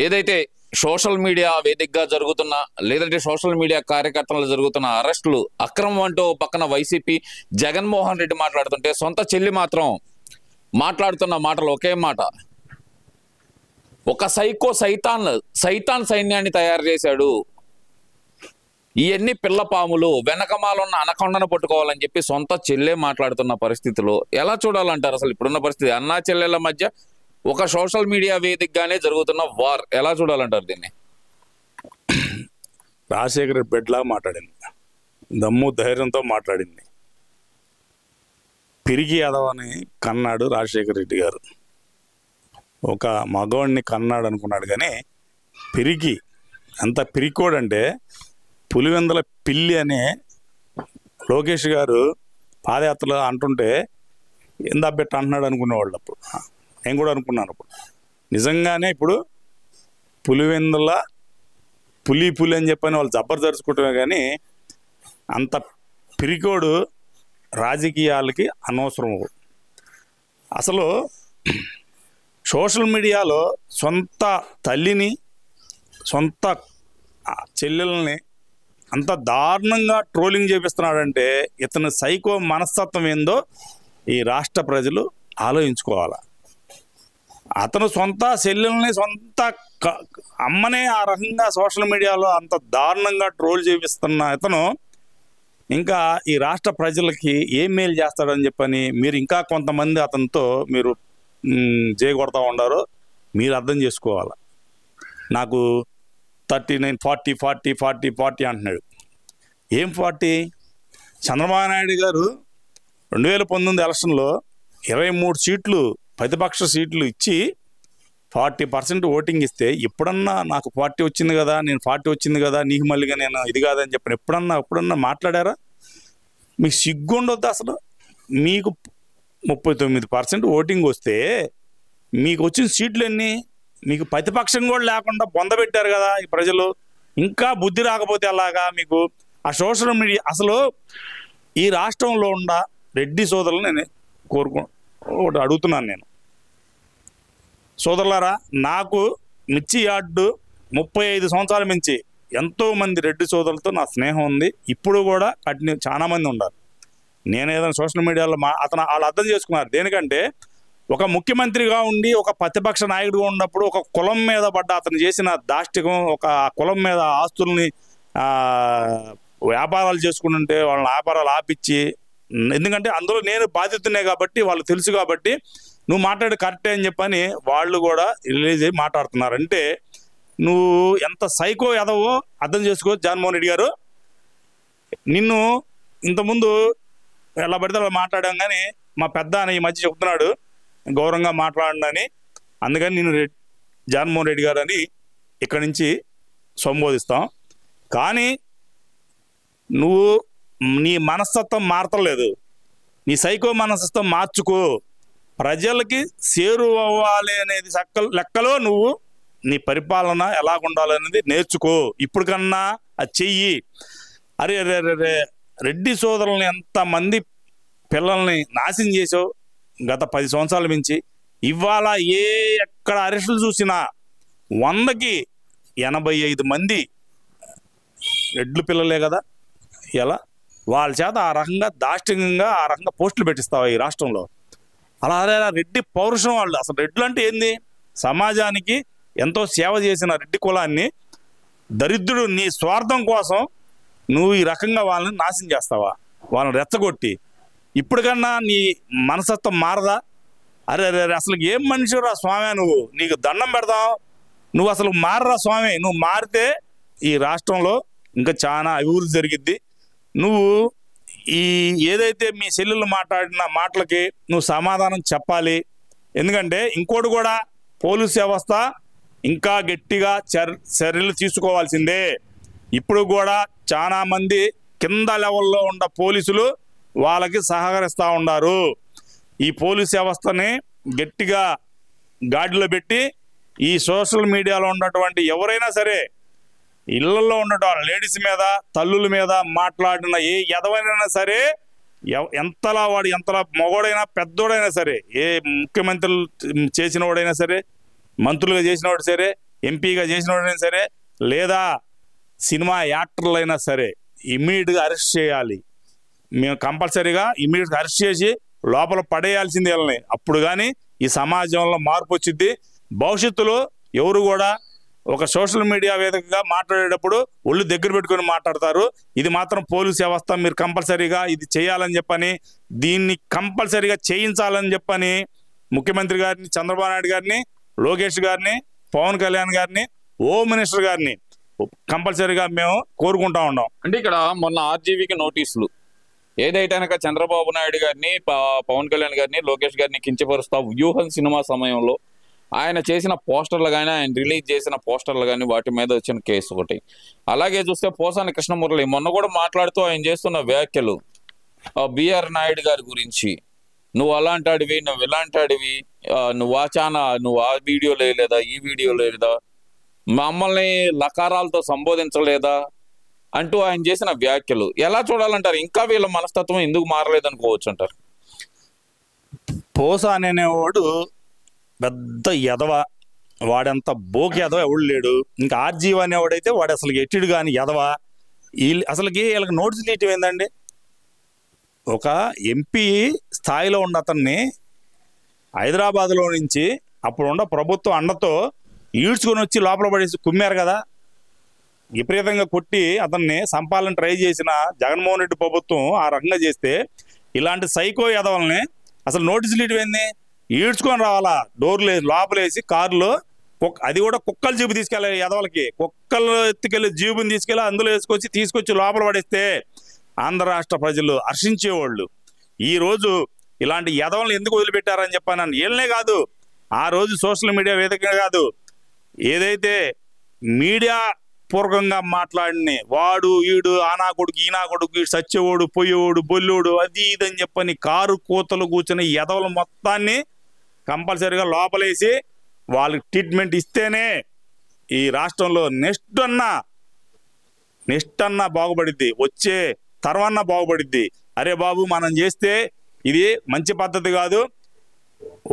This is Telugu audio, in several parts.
ఏదైతే సోషల్ మీడియా వేదికగా జరుగుతున్న లేదంటే సోషల్ మీడియా కార్యకర్తలు జరుగుతున్న అరెస్టులు అక్రమం అంటూ పక్కన వైసీపీ జగన్మోహన్ రెడ్డి మాట్లాడుతుంటే సొంత చెల్లి మాత్రం మాట్లాడుతున్న మాటలు ఒకే మాట, ఒక సైకో సైతాన్ సైన్యాన్ని తయారు చేశాడు, ఇవన్నీ పిల్ల పాములు, వెనకమాలున్న అనకొండను పట్టుకోవాలని చెప్పి సొంత చెల్లె మాట్లాడుతున్న పరిస్థితిలో ఎలా చూడాలంటారు? అసలు ఇప్పుడున్న పరిస్థితి అన్నా చెల్లెళ్ళ మధ్య ఒక సోషల్ మీడియా వేదికగానే జరుగుతున్న వార్ ఎలా చూడాలంటారు దీన్ని? రాజశేఖర్ బిడ్డలా మాట్లాడింది, దమ్ము ధైర్యంతో మాట్లాడింది. పిరిగి యాదవని కన్నాడు రాజశేఖర్ రెడ్డి గారు. ఒక మగవాడిని కన్నాడు అనుకున్నాడు, కానీ పిరికి అంత పిరికోడంటే పులివెందల పిల్లి అనే లోకేష్ గారు పాదయాత్రలో అంటుంటే ఎంత బిట్ట అంటున్నాడు అనుకునేవాళ్ళు. అప్పుడు నేను కూడా అనుకున్నాను. అప్పుడు నిజంగానే ఇప్పుడు పులివెందుల పులి అని చెప్పని వాళ్ళు జబర్దరుచుకుంటామే, కానీ అంత పిరికోడు రాజకీయాలకి అనవసరం. అసలు సోషల్ మీడియాలో సొంత తల్లిని సొంత చెల్లెల్ని అంత దారుణంగా ట్రోలింగ్ చేపిస్తున్నాడంటే ఇతను సైకో మనస్తత్వం ఏందో ఈ రాష్ట్ర ప్రజలు ఆలోచించుకోవాలి. అతను సొంత చెల్లెల్ని సొంత అమ్మనే ఆ రకంగా సోషల్ మీడియాలో అంత దారుణంగా ట్రోల్ చేపిస్తున్న ఇతను ఇంకా ఈ రాష్ట్ర ప్రజలకి ఏం మేలు చేస్తాడని చెప్పని మీరు ఇంకా కొంతమంది అతనితో మీరు చేయగొడతా ఉండారో మీరు అర్థం చేసుకోవాలి. నాకు 39 40 40 40 40 అంటున్నాడు. ఏం 40? చంద్రబాబు నాయుడు గారు 2019 ఎలక్షన్లో 23 సీట్లు ప్రతిపక్ష సీట్లు ఇచ్చి 40% ఓటింగ్ ఇస్తే ఎప్పుడన్నా నాకు 40 వచ్చింది కదా, నేను 40 వచ్చింది కదా, నీకు మళ్ళీగా నేను ఇది కాదని చెప్పిన ఎప్పుడన్నా మాట్లాడారా? మీకు సిగ్గుండొద్దు అసలు. మీకు 39% ఓటింగ్ వస్తే మీకు వచ్చిన సీట్లు ఎన్ని? మీకు ప్రతిపక్షం కూడా లేకుండా బొందబెట్టారు కదా ఈ ప్రజలు. ఇంకా బుద్ధి రాకపోతే అలాగా మీకు ఆ సోషల్ మీడియా. అసలు ఈ రాష్ట్రంలో ఉన్న రెడ్డి సోదరులు నేను ఒకటి అడుగుతున్నాను. నేను సోదరులారా, నాకు మిర్చి యార్డు 35 సంవత్సరాల మించి ఎంతోమంది రెడ్డి సోదరులతో నా స్నేహం ఉంది. ఇప్పుడు కూడా చాలా మంది ఉన్నారు. నేను ఏదైనా సోషల్ మీడియాలో వాళ్ళు అర్థం చేసుకున్నారు. దేనికంటే ఒక ముఖ్యమంత్రిగా ఉండి ఒక ప్రతిపక్ష నాయకుడిగా ఉన్నప్పుడు ఒక కులం మీద పడ్డ అతను చేసిన దాష్టికం, ఒక కులం మీద ఆస్తుల్ని వ్యాపారాలు చేసుకుంటుంటే వాళ్ళని వ్యాపారాలు ఆపిచ్చి, ఎందుకంటే అందులో నేను బాధితున్నే కాబట్టి వాళ్ళు తెలుసు కాబట్టి నువ్వు మాట్లాడి కరెక్టే అని చెప్పని వాళ్ళు కూడా రిలీజ్ అయ్యి మాట్లాడుతున్నారు. అంటే నువ్వు ఎంత సైకో ఎదవో అర్థం చేసుకో జగన్మోహన్ రెడ్డి గారు. నిన్ను ఇంతకుముందు ఎలా పడితే అలా మాట్లాడాం, కానీ మా పెద్ద ఈ మధ్య చెప్తున్నాడు గౌరవంగా మాట్లాడని, అందుకని నేను జగన్మోహన్ రెడ్డి గారు అని ఇక్కడి నుంచి సంబోధిస్తాం. కానీ నువ్వు నీ మనస్తత్వం మారతలేదు, నీ సైకో మనస్తత్వం మార్చుకో. ప్రజలకి సేరు అవ్వాలి అనేది లెక్కలో నువ్వు నీ పరిపాలన ఎలా ఉండాలనేది నేర్చుకో. ఇప్పుడు కన్నా అది చెయ్యి. అరే అరే అరే రెడ్డి సోదరుల్ని ఎంతమంది పిల్లల్ని నాశనం చేసావు గత 10 సంవత్సరాల నుంచి. ఇవాళ ఎక్కడ అరెస్టులు చూసినా 100కి 85 మంది రెడ్లు పిల్లలే కదా. ఎలా వాళ్ళ చేత ఆ రకంగా దాష్టికంగా ఆ రకంగా పోస్టులు పెట్టిస్తావా ఈ రాష్ట్రంలో? అలా రెడ్డి పౌరుషం వాళ్ళు. అసలు రెడ్లు అంటే ఏంది? సమాజానికి ఎంతో సేవ చేసిన రెడ్డి కులాన్ని దరిద్రుడు నీ స్వార్థం కోసం నువ్వు ఈ రకంగా వాళ్ళని నాశనం చేస్తావా? వాళ్ళని రెచ్చగొట్టి ఇప్పటికన్నా నీ మనసత్వం మారదా? అరే అరే అసలు ఏం మనిషిరా స్వామి నువ్వు, నీకు దండం పెడతావు. నువ్వు అసలు మారరా స్వామి. నువ్వు మారితే ఈ రాష్ట్రంలో ఇంకా చాలా అభివృద్ధి జరిగిద్ది. నువ్వు ఈ ఏదైతే మీ చెల్లెలు మాట్లాడిన మాటలకి నువ్వు సమాధానం చెప్పాలి. ఎందుకంటే ఇంకోటి కూడా పోలీస్ వ్యవస్థ ఇంకా గట్టిగా చర్యలు తీసుకోవాల్సిందే. ఇప్పుడు కూడా చాలా మంది కింద లెవెల్లో ఉన్న పోలీసులు వాళ్ళకి సహకరిస్తూ ఉన్నారు. ఈ పోలీస్ వ్యవస్థని గట్టిగా గాడిలో పెట్టి ఈ సోషల్ మీడియాలో ఉన్నటువంటి ఎవరైనా సరే ఇళ్లలో ఉన్నటువంటి లేడీస్ మీద తల్లుల మీద మాట్లాడిన ఏ ఎదవైనా సరే, ఎంతలా వాడు ఎంతలా మగోడైనా పెద్దోడైనా సరే, ఏ ముఖ్యమంత్రులు చేసిన వాడైనా సరే, మంత్రులుగా చేసిన వాడు సరే, ఎంపీగా చేసిన వాడైనా సరే లేదా సినిమా యాక్టర్లైనా సరే ఇమ్మీడియట్గా అరెస్ట్ చేయాలి. మేము కంపల్సరీగా ఇమ్మీడియట్గా అరెస్ట్ చేసి లోపల పడేయాల్సింది వీళ్ళని. అప్పుడు కానీ ఈ సమాజంలో మార్పు వచ్చింది. భవిష్యత్తులో ఎవరు కూడా ఒక సోషల్ మీడియా వేదికగా మాట్లాడేటప్పుడు ఒళ్ళు దగ్గర పెట్టుకొని మాట్లాడతారు. ఇది మాత్రం పోలీస్ వ్యవస్థ మీరు కంపల్సరీగా ఇది చేయాలని చెప్పని, దీన్ని కంపల్సరీగా చేయించాలని చెప్పని ముఖ్యమంత్రి గారిని, చంద్రబాబు నాయుడు గారిని, లోకేష్ గారిని, పవన్ కళ్యాణ్ గారిని, హోమ్ మినిస్టర్ గారిని కంపల్సరీగా మేము కోరుకుంటా ఉన్నాం. అంటే ఇక్కడ మొన్న ఆర్జీవీకి నోటీసులు ఏదైతే కనుక చంద్రబాబు నాయుడు గారిని, పవన్ కళ్యాణ్ గారిని, లోకేష్ గారిని కించపరుస్తా వ్యూహం సినిమా సమయంలో ఆయన చేసిన పోస్టర్లు కానీ, ఆయన రిలీజ్ చేసిన పోస్టర్లు కానీ వాటి మీద వచ్చిన కేసు ఒకటి. అలాగే చూస్తే పోసాని కృష్ణమురళి మొన్న కూడా మాట్లాడుతూ ఆయన చేస్తున్న వ్యాఖ్యలు బిఆర్ నాయుడు గారి గురించి, నువ్వు అలాంటాడివి, నువ్వు ఇలాంటాడివి, నువ్వు ఆ వీడియోలో లేదా ఈ వీడియోలో లేదా మమ్మల్ని లకారాలతో సంబోధించలేదా అంటూ ఆయన చేసిన వ్యాఖ్యలు ఎలా చూడాలంటారు? ఇంకా వీళ్ళ మనస్తత్వం ఎందుకు మారలేదనుకోవచ్చు అంటారు? పోసా అనేవాడు పెద్ద ఎదవ, వాడంత బోకి ఎదవ ఎవడు లేడు. ఇంకా ఆర్జీవి అనేవాడైతే వాడు అసలు ఎట్టిడు కానీ ఎదవ. అసలుకి వీళ్ళకి నోటీసులు ఇవ్వటం ఏందండి? ఒక ఎంపీ స్థాయిలో ఉన్న అతన్ని హైదరాబాద్లో నుంచి అప్పుడున్న ప్రభుత్వం అండతో ఈడ్చుకొని వచ్చి లోపల పడేసి కుమ్మారు కదా. విపరీతంగా కొట్టి అతన్ని సంపాలని ట్రై చేసిన జగన్మోహన్ రెడ్డి ప్రభుత్వం ఆ రకంగా చేస్తే ఇలాంటి సైకో ఎదవల్ని అసలు నోటీసులు ఇటువైంది ఈడ్చుకొని రావాలా? డోర్లు లోపలేసి కారులో అది కూడా కుక్కల జీబు తీసుకెళ్ళాలి. ఎదవలకి కుక్కలు ఎత్తుకెళ్ళి జీబుని తీసుకెళ్ళి అందులో తీసుకొచ్చి లోపల పడేస్తే ఆంధ్ర రాష్ట్ర ప్రజలు హర్షించేవాళ్ళు. ఈరోజు ఇలాంటి ఎదవలను ఎందుకు వదిలిపెట్టారని చెప్పాను. వీళ్ళనే కాదు, ఆ రోజు సోషల్ మీడియా వేదికగా కాదు, ఏదైతే మీడియా పూర్వకంగా మాట్లాడిన వాడు ఈడు ఆనా కొడుకు ఈనా కొడుకు సచ్చేవాడు పొయ్యేవాడు బొల్లోడు అది ఇదని చెప్పని కారు కూతలు కూర్చుని ఎదవల మొత్తాన్ని కంపల్సరీగా లోపలేసి వాళ్ళకి ట్రీట్మెంట్ ఇస్తేనే ఈ రాష్ట్రంలో నెక్స్ట్ అన్నా బాగుపడిద్ది, వచ్చే తర్వాన్న బాగుపడిద్ది. అరే బాబు మనం చేస్తే ఇది మంచి పద్ధతి కాదు,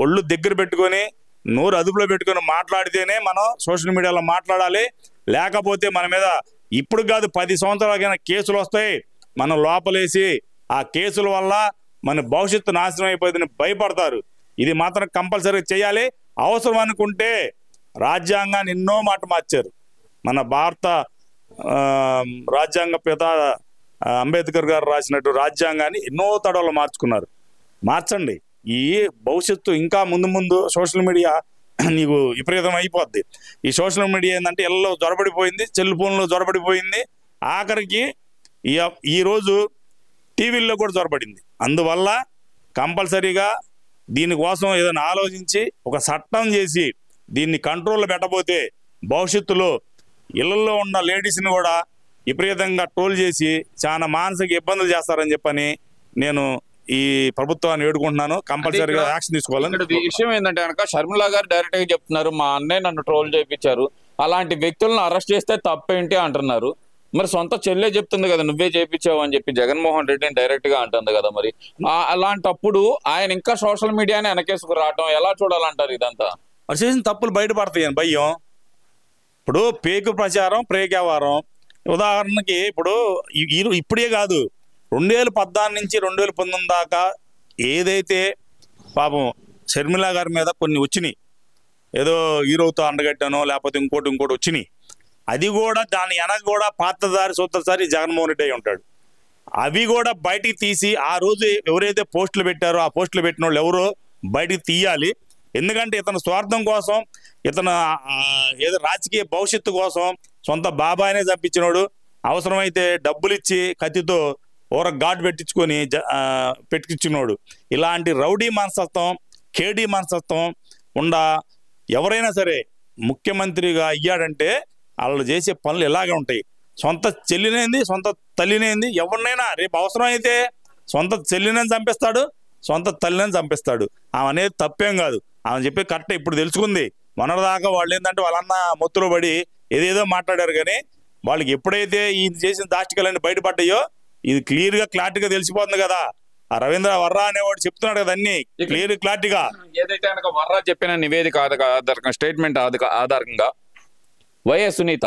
ఒళ్ళు దగ్గర పెట్టుకొని నోరు అదుపులో పెట్టుకొని మాట్లాడితేనే మనం సోషల్ మీడియాలో మాట్లాడాలి. లేకపోతే మన మీద ఇప్పుడు కాదు 10 సంవత్సరాలకైనా కేసులు వస్తాయి. మనం లోపలేసి ఆ కేసుల వల్ల మన భవిష్యత్తు నాశనం అయిపోతుందని భయపడతారు. ఇది మాత్రం కంపల్సరీగా చేయాలి. అవసరం అనుకుంటే రాజ్యాంగాన్ని ఎన్నో మాట మార్చారు. మన భారత రాజ్యాంగ పిత అంబేద్కర్ గారు రాసినట్టు రాజ్యాంగాన్ని ఎన్నో తడవలు మార్చండి. ఈ భవిష్యత్తు ఇంకా ముందు సోషల్ మీడియా నీకు విపరీతం అయిపోద్ది. ఈ సోషల్ మీడియా ఏంటంటే ఎల్లో జొరబడిపోయింది, సెల్ ఫోన్లో జొరబడిపోయింది, ఆఖరికి ఈరోజు టీవీల్లో కూడా జొరబడింది. అందువల్ల కంపల్సరీగా దీనికోసం ఏదైనా ఆలోచించి ఒక చట్టం చేసి దీన్ని కంట్రోల్లో పెట్టబోతే భవిష్యత్తులో ఇళ్లలో ఉన్న లేడీస్ని కూడా విపరీతంగా ట్రోల్ చేసి చాలా మానసిక ఇబ్బందులు చేస్తారని చెప్పని నేను ఈ ప్రభుత్వాన్ని వేడుకుంటున్నాను. కంపల్సరీగా యాక్షన్ తీసుకోవాలని. విషయం ఏంటంటే కనుక షర్మిలా గారు డైరెక్ట్ గా చెప్తున్నారు, మా అన్నయ్య నన్ను ట్రోల్ చేయించారు, అలాంటి వ్యక్తులను అరెస్ట్ చేస్తే తప్పేంటి అంటున్నారు. మరి సొంత చెల్లె చెప్తుంది కదా నువ్వే చేయించావు అని చెప్పి జగన్మోహన్ రెడ్డిని డైరెక్ట్ గా అంటుంది కదా. మరి అలాంటప్పుడు ఆయన ఇంకా సోషల్ మీడియాని వెనకేసుకు రావటం ఎలా చూడాలంటారు? ఇదంతా చేసిన తప్పులు బయటపడతాయని భయం. ఇప్పుడు పేకు ప్రచారం ప్రేకేవారం. ఉదాహరణకి ఇప్పుడే కాదు 2014 నుంచి 2019 దాకా ఏదైతే పాపం షర్మిలా గారి మీద కొన్ని వచ్చినాయి, ఏదో హీరోతో అండగట్టానో లేకపోతే ఇంకోటి వచ్చినాయి, అది కూడా దాని వెనక కూడా పాత్రధారి సూత్రధారి జగన్మోహన్ రెడ్డి అయి ఉంటాడు. అవి కూడా బయటికి తీసి ఆ రోజు ఎవరైతే పోస్టులు పెట్టారో ఆ పోస్టులు పెట్టిన వాళ్ళు ఎవరో బయటికి తీయాలి. ఎందుకంటే ఇతను స్వార్థం కోసం, ఇతను ఏదో రాజకీయ భవిష్యత్తు కోసం సొంత బాబాయినే చంపించినోడు. అవసరమైతే డబ్బులు ఇచ్చి కత్తితో ఘాట్ పెట్టించినోడు. ఇలాంటి రౌడీ మనస్తత్వం, కేడీ మనస్తత్వం ఎవరైనా సరే ముఖ్యమంత్రిగా అయ్యాడంటే వాళ్ళు చేసే పనులు ఇలాగే ఉంటాయి. సొంత చెల్లినేంది, సొంత తల్లినేంది, ఎవరినైనా రేపు అవసరం అయితే సొంత చెల్లిని చంపిస్తాడు, సొంత తల్లిని చంపిస్తాడు. ఆమె అనేది తప్పేం కాదు, ఆమె చెప్పి కరెక్ట్. ఇప్పుడు తెలుసుకుంది. మొన్నటిదాకా వాళ్ళు ఏంటంటే వాళ్ళన్న మొత్తులో పడి ఏదేదో మాట్లాడారు, కానీ వాళ్ళకి ఎప్పుడైతే ఈ చేసిన దాష్టికలన్నీ బయటపడ్డాయో ఇది క్లారిటీగా తెలిసిపోతుంది కదా. ఆ రవీంద్ర వర్రా అనేవాడు చెప్తున్నాడు కదా అన్ని క్లియర్గా. ఏదైతే వర్రా చెప్పిన నివేదిక ఆధారంగా, స్టేట్మెంట్ ఆధారంగా వైఎస్ సునీత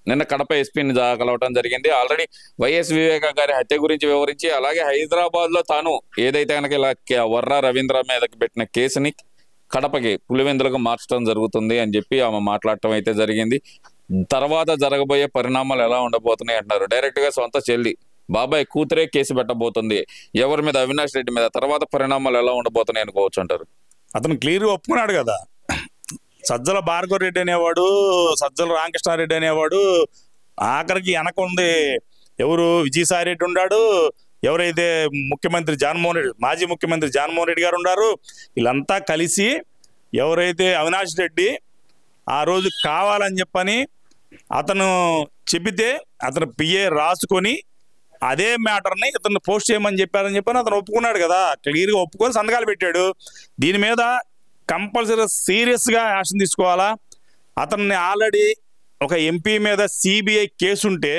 నిన్న కడప ఎస్పీని కలవటం జరిగింది. ఆల్రెడీ వైఎస్ వివేక గారి హత్య గురించి వివరించి, అలాగే హైదరాబాద్ లో తాను ఏదైతే కనుక ఇలా వర్రా రవీంద్ర మీదకి పెట్టిన కేసుని కడపకి పులివెందులకు మార్చడం జరుగుతుంది అని చెప్పి ఆమె మాట్లాడటం అయితే జరిగింది. తర్వాత జరగబోయే పరిణామాలు ఎలా ఉండబోతున్నాయి అంటున్నారు. డైరెక్ట్ గా సొంత చెల్లి బాబాయ్ కూతురే కేసు పెట్టబోతుంది ఎవరి మీద, అవినాష్ రెడ్డి మీద. తర్వాత పరిణామాలు ఎలా ఉండబోతున్నాయి అనుకోవచ్చు అంటారు. అతను క్లియర్గా ఒప్పుకున్నాడు కదా. సజ్జల భార్గవ రెడ్డి అనేవాడు, సజ్జల రామకృష్ణారెడ్డి అనేవాడు, ఆఖరికి వెనకుంది ఎవరు, విజయసాయి రెడ్డి ఉన్నాడు, ఎవరైతే ముఖ్యమంత్రి జగన్మోహన్ రెడ్డి, మాజీ ముఖ్యమంత్రి జగన్మోహన్ రెడ్డి గారు ఉన్నారు. వీళ్ళంతా కలిసి ఎవరైతే అవినాష్ రెడ్డి ఆ రోజు కావాలని చెప్పని అతను చెబితే అతను పిఏ రాసుకొని అదే మ్యాటర్ని ఇతను పోస్ట్ చేయమని చెప్పారని చెప్పని అతను ఒప్పుకున్నాడు కదా. క్లియర్గా ఒప్పుకొని సంతకాలు పెట్టాడు. దీని మీద కంపల్సరీ సీరియస్గా యాక్షన్ తీసుకోవాలా. అతన్ని ఆల్రెడీ ఒక ఎంపీ మీద సిబిఐ కేసు ఉంటే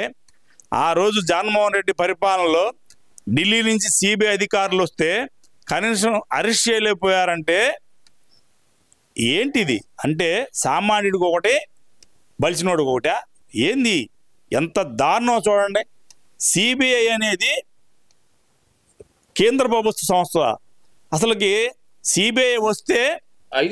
ఆ రోజు జగన్మోహన్ రెడ్డి పరిపాలనలో ఢిల్లీ నుంచి సిబిఐ అధికారులు వస్తే కనీసం అరెస్ట్ చేయలేకపోయారంటే ఏంటిది? అంటే సామాన్యుడికి ఒకటి, బలిసినోడికి ఒకటి. ఏంది? ఎంత దారుణం చూడండి. సిబిఐ అనేది కేంద్ర ప్రభుత్వ సంస్థ. అసలుకి సిబిఐ వస్తే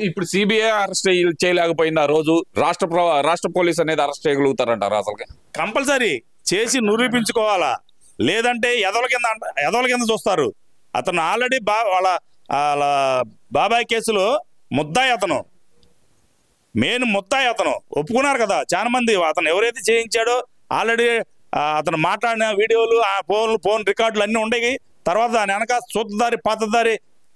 ఇప్పుడు సిబిఐ అరెస్ట్ చేయలేకపోయింది. ఆ రోజు రాష్ట్ర పోలీస్ అనేది అరెస్ట్ చేయగలుగుతారంటారు. అసలు కంపల్సరీ చేసి నిరూపించుకోవాలా, లేదంటే ఎదవల కింద చూస్తారు. అతను ఆల్రెడీ వాళ్ళ బాబాయ్ కేసులో ముద్దాయి, అతను మెయిన్ ముద్దాయి. అతను ఒప్పుకున్నారు కదా చాలా మంది. అతను ఎవరైతే చేయించాడో ఆల్రెడీ అతను మాట్లాడిన వీడియోలు, ఆ ఫోన్ రికార్డులు అన్నీ ఉండేవి. తర్వాత దాని వెనక సూత్రధారి పాత్రధారి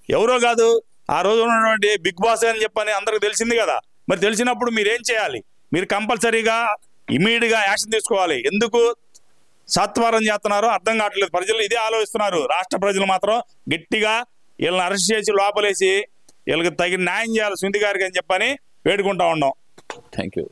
ఎవరో కాదు, ఆ రోజు ఉన్నటువంటి బిగ్ బాస్ అని చెప్పని అందరికి తెలిసింది కదా. మరి తెలిసినప్పుడు మీరేం చేయాలి? మీరు కంపల్సరీగా ఇమీడియట్గా యాక్షన్ తీసుకోవాలి. ఎందుకు సత్వరం చేస్తున్నారో అర్థం కావట్లేదు. ప్రజలు ఇదే ఆలోచిస్తున్నారు. రాష్ట్ర ప్రజలు మాత్రం గట్టిగా వీళ్ళని అరెస్ట్ చేసి లోపలేసి వీళ్ళకి తగిన న్యాయం చేయాలి సునీత గారికి అని చెప్పని వేడుకుంటా ఉన్నాం. Thank you.